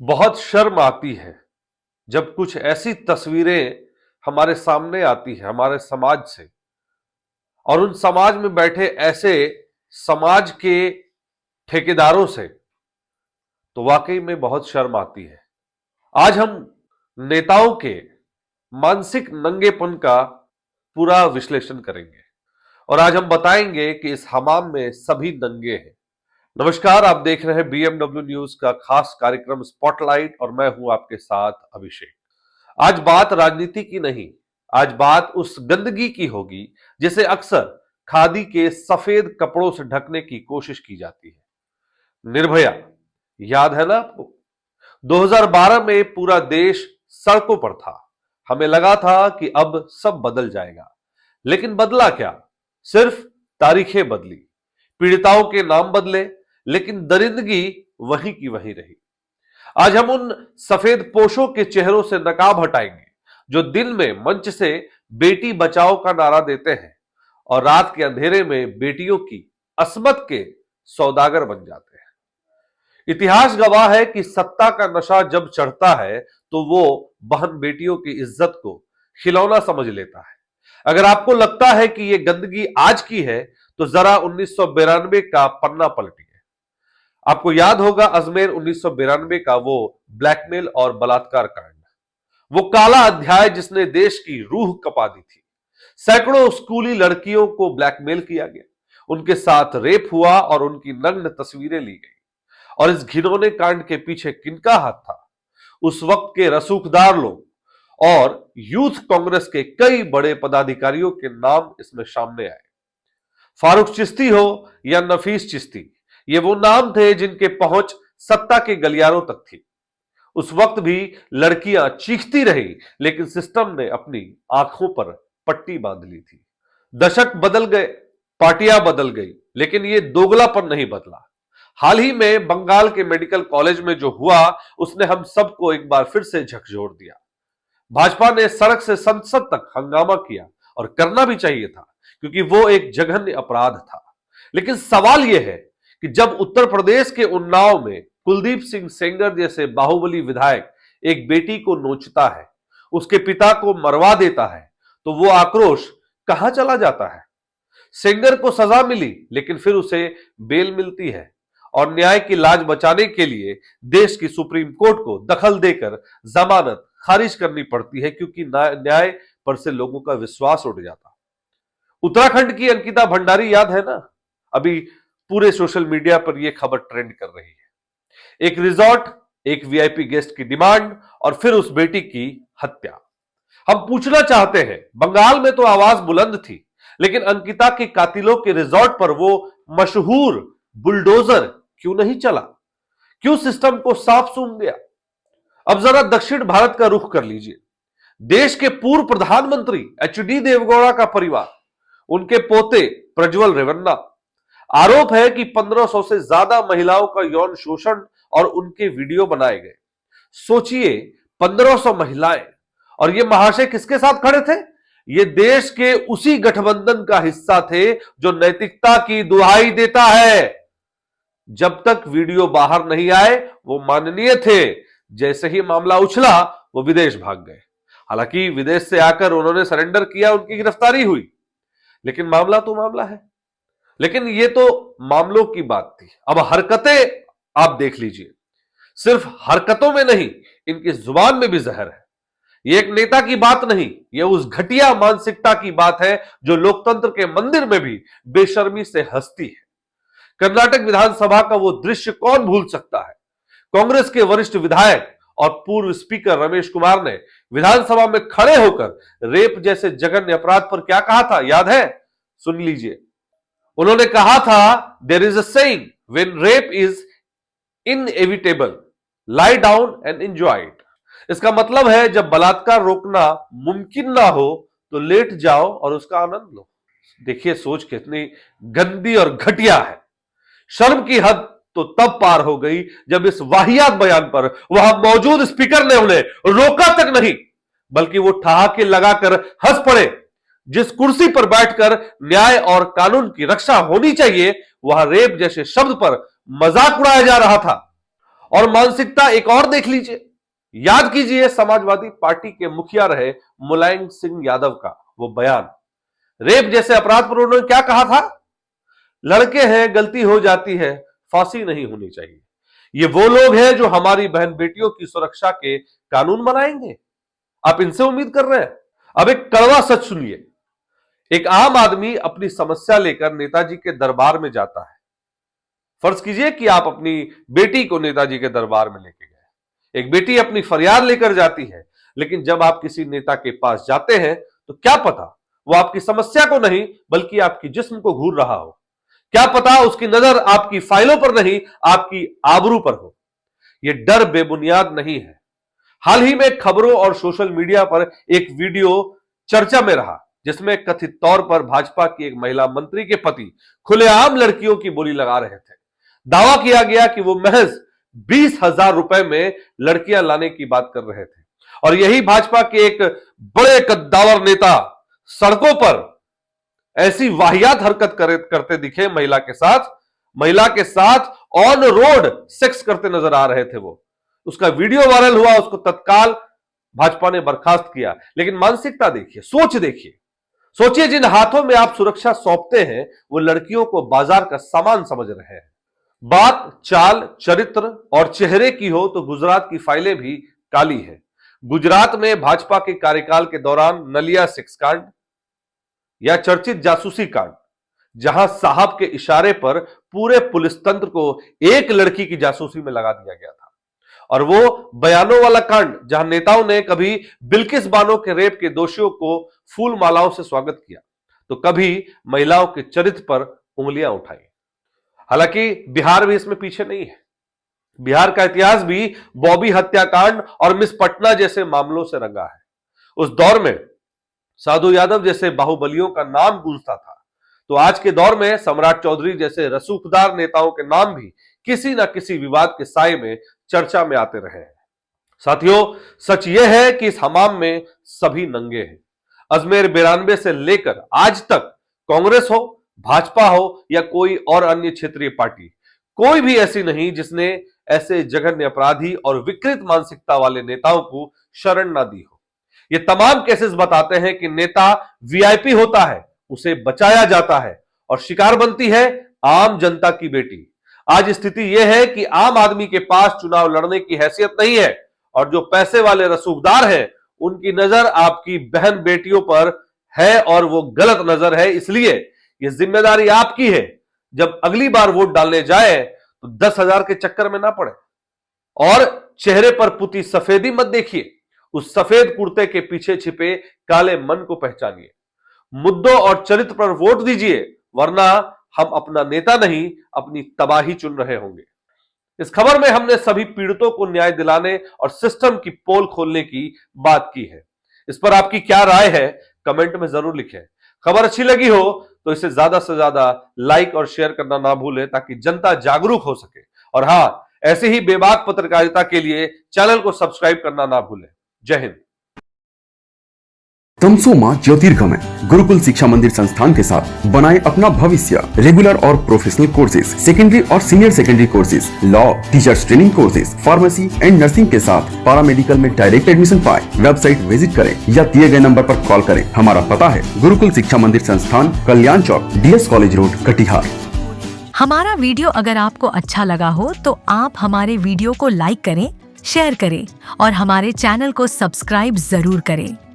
बहुत शर्म आती है जब कुछ ऐसी तस्वीरें हमारे सामने आती है हमारे समाज से, और उन समाज में बैठे ऐसे समाज के ठेकेदारों से, तो वाकई में बहुत शर्म आती है। आज हम नेताओं के मानसिक नंगेपन का पूरा विश्लेषण करेंगे और आज हम बताएंगे कि इस हमाम में सभी नंगे हैं। नमस्कार, आप देख रहे हैं बीएमडब्ल्यू न्यूज का खास कार्यक्रम स्पॉटलाइट और मैं हूं आपके साथ अभिषेक। आज बात राजनीति की नहीं, आज बात उस गंदगी की होगी जिसे अक्सर खादी के सफेद कपड़ों से ढकने की कोशिश की जाती है। निर्भया, याद है ना आपको? 2012 में पूरा देश सड़कों पर था। हमें लगा था कि अब सब बदल जाएगा, लेकिन बदला क्या? सिर्फ तारीखें बदली, पीड़िताओं के नाम बदले, लेकिन दरिंदगी वहीं की वहीं रही। आज हम उन सफेद पोशों के चेहरों से नकाब हटाएंगे जो दिन में मंच से बेटी बचाओ का नारा देते हैं और रात के अंधेरे में बेटियों की अस्मत के सौदागर बन जाते हैं। इतिहास गवाह है कि सत्ता का नशा जब चढ़ता है तो वो बहन बेटियों की इज्जत को खिलौना समझ लेता है। अगर आपको लगता है कि ये गंदगी आज की है तो जरा 1992 का पन्ना पलटिए। आपको याद होगा अजमेर 1992 का वो ब्लैकमेल और बलात्कार कांड, वो काला अध्याय जिसने देश की रूह कपा दी थी। सैकड़ों स्कूली लड़कियों को ब्लैकमेल किया गया, उनके साथ रेप हुआ और उनकी नग्न तस्वीरें ली गई। और इस घिनौने कांड के पीछे किनका हाथ था? उस वक्त के रसूखदार लोग और यूथ कांग्रेस के कई बड़े पदाधिकारियों के नाम इसमें सामने आए। फारूक चिश्ती हो या नफीस चिश्ती, ये वो नाम थे जिनके पहुंच सत्ता के गलियारों तक थी। उस वक्त भी लड़कियां चीखती रही, लेकिन सिस्टम ने अपनी आंखों पर पट्टी बांध ली थी। दशक बदल गए, पार्टियां बदल गई, लेकिन ये दोगलापन नहीं बदला। हाल ही में बंगाल के मेडिकल कॉलेज में जो हुआ उसने हम सबको एक बार फिर से झकझोर दिया। भाजपा ने सड़क से संसद तक हंगामा किया और करना भी चाहिए था, क्योंकि वो एक जघन्य अपराध था। लेकिन सवाल यह है कि जब उत्तर प्रदेश के उन्नाव में कुलदीप सिंह सेंगर जैसे बाहुबली विधायक एक बेटी को नोचता है, उसके पिता को मरवा देता है, तो वो आक्रोश कहां चला जाता है? सेंगर को सजा मिली, लेकिन फिर उसे बेल मिलती है और न्याय की लाज बचाने के लिए देश की सुप्रीम कोर्ट को दखल देकर जमानत खारिज करनी पड़ती है, क्योंकि न्याय पर से लोगों का विश्वास उठ जाता। उत्तराखंड की अंकिता भंडारी, याद है ना? अभी पूरे सोशल मीडिया पर यह खबर ट्रेंड कर रही है। एक रिजॉर्ट, एक वीआईपी गेस्ट की डिमांड और फिर उस बेटी की हत्या। हम पूछना चाहते हैं, बंगाल में तो आवाज बुलंद थी, लेकिन अंकिता के कातिलों के रिजॉर्ट पर वो मशहूर बुलडोजर क्यों नहीं चला? क्यों सिस्टम को साफ सूंघ गया? अब जरा दक्षिण भारत का रुख कर लीजिए। देश के पूर्व प्रधानमंत्री एचडी देवगौड़ा का परिवार, उनके पोते प्रज्वल रेवन्ना, आरोप है कि 1500 से ज्यादा महिलाओं का यौन शोषण और उनके वीडियो बनाए गए। सोचिए, 1500 महिलाएं, और ये महाशय किसके साथ खड़े थे? ये देश के उसी गठबंधन का हिस्सा थे जो नैतिकता की दुहाई देता है। जब तक वीडियो बाहर नहीं आए वो माननीय थे, जैसे ही मामला उछला वो विदेश भाग गए। हालांकि विदेश से आकर उन्होंने सरेंडर किया, उनकी गिरफ्तारी हुई, लेकिन मामला तो मामला है। लेकिन ये तो मामलों की बात थी। अब हरकतें आप देख लीजिए, सिर्फ हरकतों में नहीं, इनकी जुबान में भी जहर है। ये एक नेता की बात नहीं, ये उस घटिया मानसिकता की बात है जो लोकतंत्र के मंदिर में भी बेशर्मी से हंसती है। कर्नाटक विधानसभा का वो दृश्य कौन भूल सकता है? कांग्रेस के वरिष्ठ विधायक और पूर्व स्पीकर रमेश कुमार ने विधानसभा में खड़े होकर रेप जैसे जघन्य अपराध पर क्या कहा था, याद है? सुन लीजिए। उन्होंने कहा था, there is a saying, when rape is inevitable, lie down and enjoy it. इसका मतलब है जब बलात्कार रोकना मुमकिन ना हो तो लेट जाओ और उसका आनंद लो। देखिए सोच कितनी गंदी और घटिया है। शर्म की हद तो तब पार हो गई जब इस वाहियात बयान पर वहां मौजूद स्पीकर ने उन्हें रोका तक नहीं, बल्कि वो ठहाके लगाकर हंस पड़े। जिस कुर्सी पर बैठकर न्याय और कानून की रक्षा होनी चाहिए, वहां रेप जैसे शब्द पर मजाक उड़ाया जा रहा था। और मानसिकता एक और देख लीजिए। याद कीजिए समाजवादी पार्टी के मुखिया रहे मुलायम सिंह यादव का वो बयान, रेप जैसे अपराध पर उन्होंने क्या कहा था? लड़के हैं, गलती हो जाती है, फांसी नहीं होनी चाहिए। ये वो लोग हैं जो हमारी बहन बेटियों की सुरक्षा के कानून बनाएंगे। आप इनसे उम्मीद कर रहे हैं? अब एक कड़वा सच सुनिए। एक आम आदमी अपनी समस्या लेकर नेताजी के दरबार में जाता है। फर्ज कीजिए कि आप अपनी बेटी को नेताजी के दरबार में लेके गए। एक बेटी अपनी फरियाद लेकर जाती है, लेकिन जब आप किसी नेता के पास जाते हैं तो क्या पता वो आपकी समस्या को नहीं बल्कि आपकी जिस्म को घूर रहा हो। क्या पता उसकी नजर आपकी फाइलों पर नहीं आपकी आबरू पर हो। यह डर बेबुनियाद नहीं है। हाल ही में खबरों और सोशल मीडिया पर एक वीडियो चर्चा में रहा जिसमें कथित तौर पर भाजपा की एक महिला मंत्री के पति खुलेआम लड़कियों की बोली लगा रहे थे। दावा किया गया कि वो महज 20,000 रुपए में लड़कियां लाने की बात कर रहे थे और यही भाजपा के एक बड़े कद्दावर नेता सड़कों पर ऐसी वाहियात हरकत करते दिखे। महिला के साथ ऑन रोड सेक्स करते नजर आ रहे थे। वो उसका वीडियो वायरल हुआ, उसको तत्काल भाजपा ने बर्खास्त किया। लेकिन मानसिकता देखिए, सोच देखिए। सोचिए जिन हाथों में आप सुरक्षा सौंपते हैं वो लड़कियों को बाजार का सामान समझ रहे हैं। बात चाल, चरित्र और चेहरे की हो तो गुजरात की फाइलें भी काली है। गुजरात में भाजपा के कार्यकाल के दौरान नलिया सेक्स कांड या चर्चित जासूसी कांड, जहां साहब के इशारे पर पूरे पुलिस तंत्र को एक लड़की की जासूसी में लगा दिया गया था, और वो बयानों वाला कांड जहां नेताओं ने कभी बिल्किस बानो के रेप के दोषियों को फूल मालाओं से स्वागत किया तो कभी महिलाओं के चरित्र पर उंगलियां उठाई। हालांकि बिहार भी इसमें पीछे नहीं है। बिहार का इतिहास भी बॉबी हत्याकांड और मिस पटना जैसे मामलों से रंगा है। उस दौर में साधु यादव जैसे बाहुबलियों का नाम गूंजता था, तो आज के दौर में सम्राट चौधरी जैसे रसूखदार नेताओं के नाम भी किसी न किसी विवाद के साए में चर्चा में आते रहे हैं। साथियों, सच यह है कि इस हमाम में सभी नंगे हैं। अजमेर 92 से लेकर आज तक कांग्रेस हो, भाजपा हो या कोई और अन्य क्षेत्रीय पार्टी, कोई भी ऐसी नहीं जिसने ऐसे जघन्य अपराधी और विकृत मानसिकता वाले नेताओं को शरण ना दी हो। ये तमाम केसेस बताते हैं कि नेता वीआईपी होता है, उसे बचाया जाता है और शिकार बनती है आम जनता की बेटी। आज स्थिति यह है कि आम आदमी के पास चुनाव लड़ने की हैसियत नहीं है और जो पैसे वाले रसूखदार हैं उनकी नजर आपकी बहन बेटियों पर है और वो गलत नजर है। इसलिए ये जिम्मेदारी आपकी है, जब अगली बार वोट डालने जाए तो 10,000 के चक्कर में ना पड़े और चेहरे पर पुती सफेदी मत देखिए। उस सफेद कुर्ते के पीछे छिपे काले मन को पहचानिए। मुद्दों और चरित्र पर वोट दीजिए, वरना हम अपना नेता नहीं अपनी तबाही चुन रहे होंगे। इस खबर में हमने सभी पीड़ितों को न्याय दिलाने और सिस्टम की पोल खोलने की बात की है। इस पर आपकी क्या राय है कमेंट में जरूर लिखें। खबर अच्छी लगी हो तो इसे ज्यादा से ज्यादा लाइक और शेयर करना ना भूलें ताकि जनता जागरूक हो सके। और हां, ऐसे ही बेबाक पत्रकारिता के लिए चैनल को सब्सक्राइब करना ना भूलें। जय हिंद। तमसोमा ज्योतिर्गमय गुरुकुल शिक्षा मंदिर संस्थान के साथ बनाए अपना भविष्य। रेगुलर और प्रोफेशनल कोर्सेज, सेकेंडरी और senior secondary courses, law, teachers training courses, pharmacy and nursing के साथ पैरामेडिकल में डायरेक्ट एडमिशन पाए। वेबसाइट विजिट करें या दिए गए नंबर पर कॉल करें। हमारा पता है गुरुकुल शिक्षा मंदिर संस्थान, कल्याण चौक, DS कॉलेज रोड, कटिहार। हमारा वीडियो अगर आपको अच्छा लगा हो तो आप हमारे वीडियो को लाइक करें, शेयर करें और हमारे चैनल को सब्सक्राइब जरूर करें।